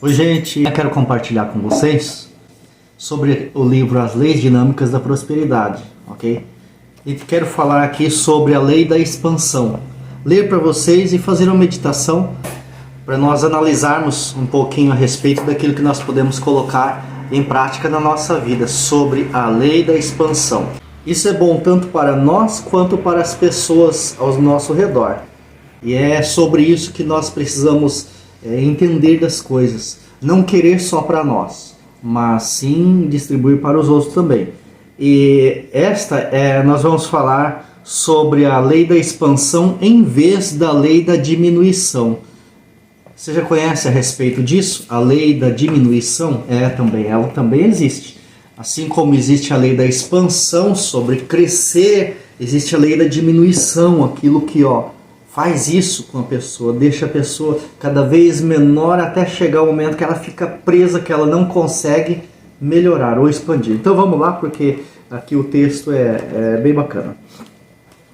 Oi gente, eu quero compartilhar com vocês sobre o livro As Leis Dinâmicas da Prosperidade, ok? E quero falar aqui sobre a lei da expansão. Ler para vocês e fazer uma meditação para nós analisarmos um pouquinho a respeito daquilo que nós podemos colocar em prática na nossa vida, sobre a lei da expansão. Isso é bom tanto para nós quanto para as pessoas ao nosso redor. E é sobre isso que nós precisamos entender das coisas, não querer só para nós, mas sim distribuir para os outros também. E nós vamos falar sobre a lei da expansão em vez da lei da diminuição. Você já conhece a respeito disso? A lei da diminuição ela também existe. Assim como existe a lei da expansão sobre crescer, existe a lei da diminuição, aquilo que faz isso com a pessoa, deixa a pessoa cada vez menor até chegar o momento que ela fica presa, que ela não consegue melhorar ou expandir. Então vamos lá, porque aqui o texto é bem bacana.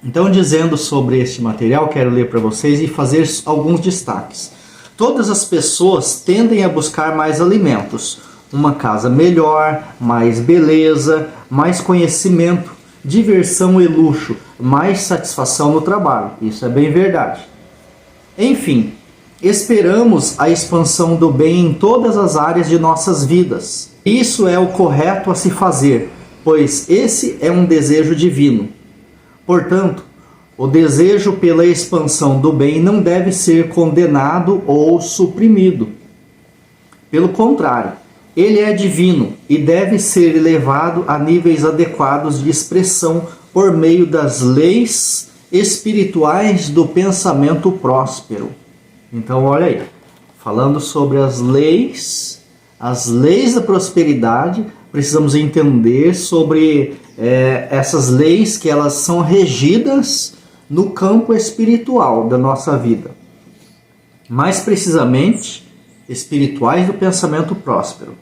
Então, dizendo sobre este material, quero ler para vocês e fazer alguns destaques. Todas as pessoas tendem a buscar mais alimentos, uma casa melhor, mais beleza, mais conhecimento, diversão e luxo, mais satisfação no trabalho. Isso é bem verdade. Enfim, esperamos a expansão do bem em todas as áreas de nossas vidas. Isso é o correto a se fazer, pois esse é um desejo divino. Portanto, o desejo pela expansão do bem não deve ser condenado ou suprimido. Pelo contrário, ele é divino e deve ser elevado a níveis adequados de expressão por meio das leis espirituais do pensamento próspero. Então, olha aí, falando sobre as leis da prosperidade, precisamos entender sobre essas leis, que elas são regidas no campo espiritual da nossa vida. Mais precisamente, espirituais do pensamento próspero.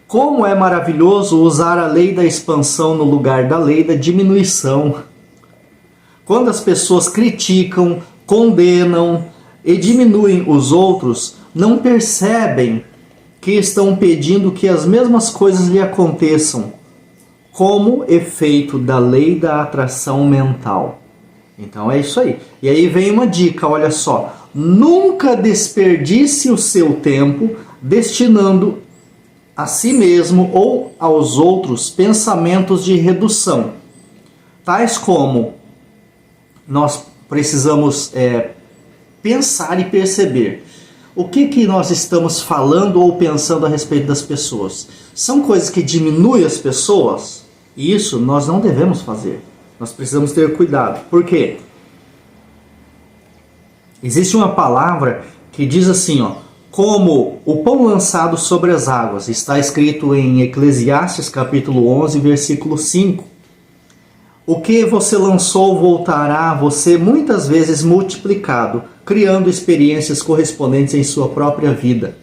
Como é maravilhoso usar a lei da expansão no lugar da lei da diminuição. Quando as pessoas criticam, condenam e diminuem os outros, não percebem que estão pedindo que as mesmas coisas lhe aconteçam, como efeito da lei da atração mental. Então é isso aí. E aí vem uma dica, olha só. Nunca desperdice o seu tempo destinando a si mesmo ou aos outros pensamentos de redução, tais como nós precisamos pensar e perceber o que nós estamos falando ou pensando a respeito das pessoas. São coisas que diminuem as pessoas? E isso nós não devemos fazer. Nós precisamos ter cuidado. Por quê? Existe uma palavra que diz assim, como o pão lançado sobre as águas. Está escrito em Eclesiastes capítulo 11, versículo 5. O que você lançou voltará a você muitas vezes multiplicado, criando experiências correspondentes em sua própria vida.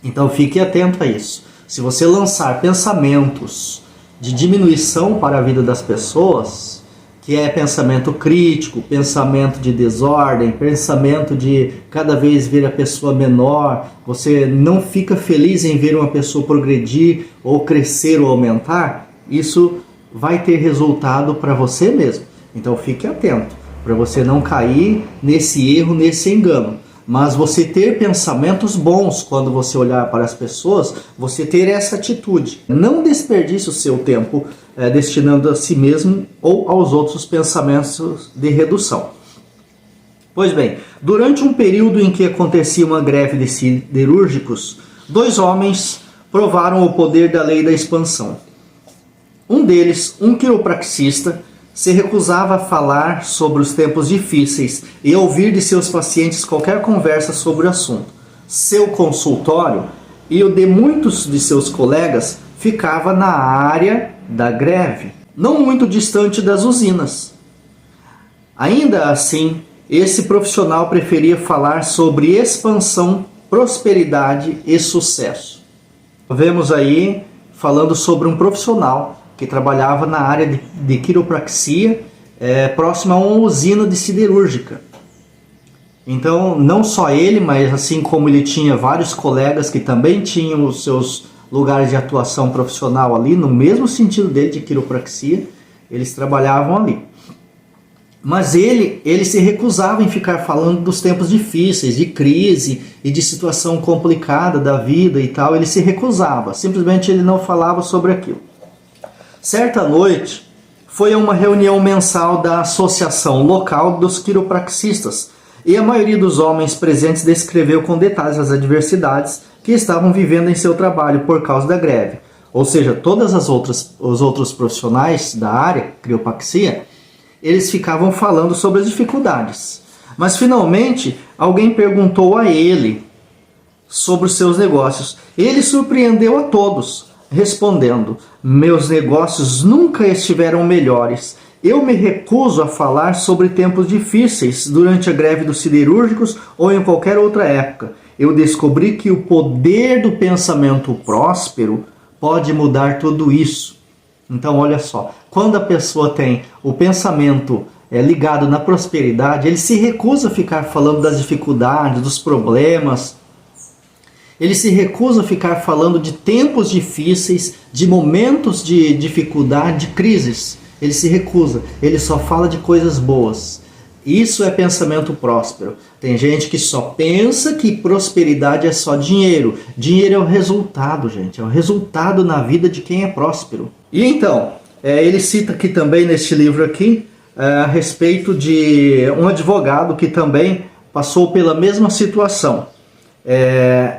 Então fique atento a isso. Se você lançar pensamentos de diminuição para a vida das pessoas, que é pensamento crítico, pensamento de desordem, pensamento de cada vez ver a pessoa menor, você não fica feliz em ver uma pessoa progredir ou crescer ou aumentar, isso vai ter resultado para você mesmo. Então fique atento, para você não cair nesse erro, nesse engano. Mas você ter pensamentos bons quando você olhar para as pessoas, você ter essa atitude. Não desperdice o seu tempo destinando a si mesmo ou aos outros pensamentos de redução. Pois bem, durante um período em que acontecia uma greve de siderúrgicos, 2 homens provaram o poder da lei da expansão. Um deles, um quiropraxista, se recusava a falar sobre os tempos difíceis e a ouvir de seus pacientes qualquer conversa sobre o assunto. Seu consultório e o de muitos de seus colegas ficava na área da greve, não muito distante das usinas. Ainda assim, esse profissional preferia falar sobre expansão, prosperidade e sucesso. Vemos aí falando sobre um profissional que trabalhava na área de quiropraxia, próximo a uma usina de siderúrgica. Então, não só ele, mas assim como ele tinha vários colegas que também tinham os seus lugares de atuação profissional ali, no mesmo sentido dele de quiropraxia, eles trabalhavam ali. Mas ele se recusava em ficar falando dos tempos difíceis, de crise e de situação complicada da vida e tal. Ele se recusava, simplesmente ele não falava sobre aquilo. Certa noite, foi a uma reunião mensal da Associação Local dos Quiropraxistas e a maioria dos homens presentes descreveu com detalhes as adversidades que estavam vivendo em seu trabalho por causa da greve. Ou seja, todas os outros profissionais da área, quiropraxia, eles ficavam falando sobre as dificuldades. Mas finalmente, alguém perguntou a ele sobre os seus negócios. Ele surpreendeu a todos, respondendo: meus negócios nunca estiveram melhores. Eu me recuso a falar sobre tempos difíceis durante a greve dos siderúrgicos ou em qualquer outra época. Eu descobri que o poder do pensamento próspero pode mudar tudo isso. Então, olha só, quando a pessoa tem o pensamento ligado na prosperidade, ele se recusa a ficar falando das dificuldades, dos problemas. Ele se recusa a ficar falando de tempos difíceis, de momentos de dificuldade, de crises. Ele se recusa, ele só fala de coisas boas. Isso é pensamento próspero. Tem gente que só pensa que prosperidade é só dinheiro. Dinheiro é o resultado, gente. É o resultado na vida de quem é próspero. E então, ele cita aqui também neste livro aqui, a respeito de um advogado que também passou pela mesma situação.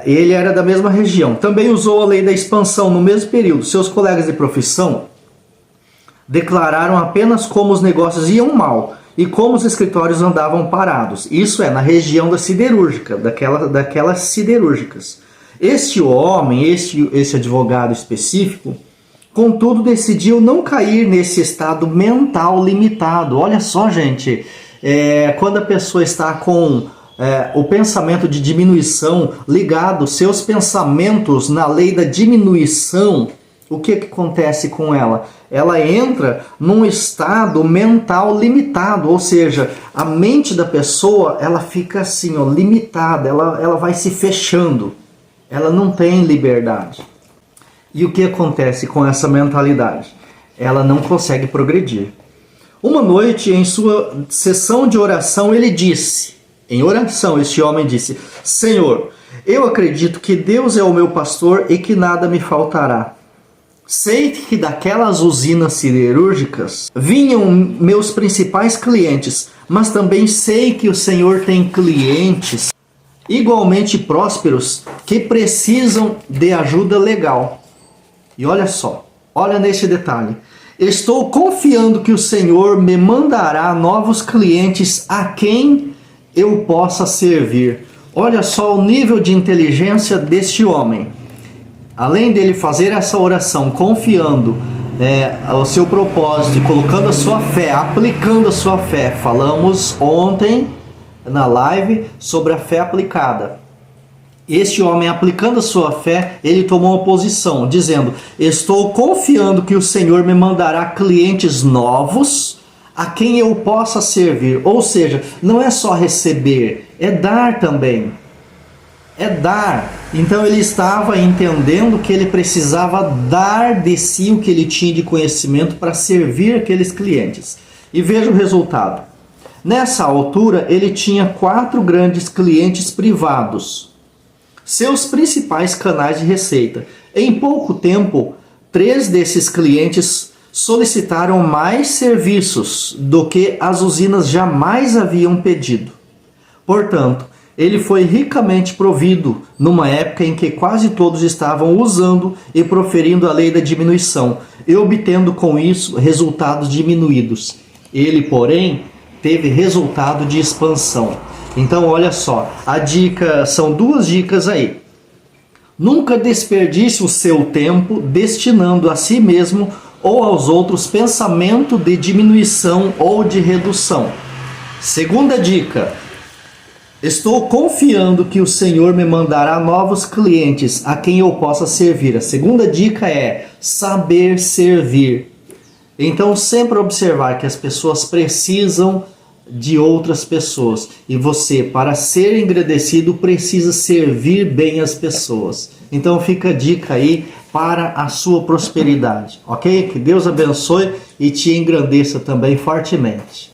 Ele era da mesma região. Também usou a lei da expansão no mesmo período. Seus colegas de profissão declararam apenas como os negócios iam mal e como os escritórios andavam parados. Isso é, na região da siderúrgica, daquelas siderúrgicas. Este homem, esse advogado específico, contudo decidiu não cair nesse estado mental limitado. Olha só, gente, quando a pessoa está com o pensamento de diminuição ligado, seus pensamentos na lei da diminuição, o que acontece com ela? Ela entra num estado mental limitado, ou seja, a mente da pessoa ela fica assim, limitada, ela vai se fechando, ela não tem liberdade. E o que acontece com essa mentalidade? Ela não consegue progredir. Uma noite, em sua sessão de oração, ele disse, em oração, este homem disse: Senhor, eu acredito que Deus é o meu pastor e que nada me faltará. Sei que daquelas usinas siderúrgicas vinham meus principais clientes, mas também sei que o Senhor tem clientes igualmente prósperos que precisam de ajuda legal. E olha só, olha neste detalhe. Estou confiando que o Senhor me mandará novos clientes a quem eu possa servir. Olha só o nível de inteligência deste homem. Além dele fazer essa oração confiando ao seu propósito, colocando a sua fé, aplicando a sua fé. Falamos ontem na live sobre a fé aplicada. Este homem, aplicando a sua fé, ele tomou uma posição, dizendo: estou confiando que o Senhor me mandará clientes novos a quem eu possa servir. Ou seja, não é só receber, é dar também. É dar. Então ele estava entendendo que ele precisava dar de si o que ele tinha de conhecimento para servir aqueles clientes. E veja o resultado. Nessa altura ele tinha 4 grandes clientes privados, seus principais canais de receita. Em pouco tempo, 3 desses clientes solicitaram mais serviços do que as usinas jamais haviam pedido. Portanto, ele foi ricamente provido numa época em que quase todos estavam usando e proferindo a lei da diminuição e obtendo com isso resultados diminuídos. Ele, porém, teve resultado de expansão. Então, olha só, são 2 dicas aí. Nunca desperdice o seu tempo destinando a si mesmo ou aos outros pensamento de diminuição ou de redução. Segunda dica: estou confiando que o Senhor me mandará novos clientes a quem eu possa servir. A segunda dica é saber servir. Então, sempre observar que as pessoas precisam de outras pessoas. E você, para ser engrandecido, precisa servir bem as pessoas. Então fica a dica aí para a sua prosperidade, ok? Que Deus abençoe e te engrandeça também fortemente.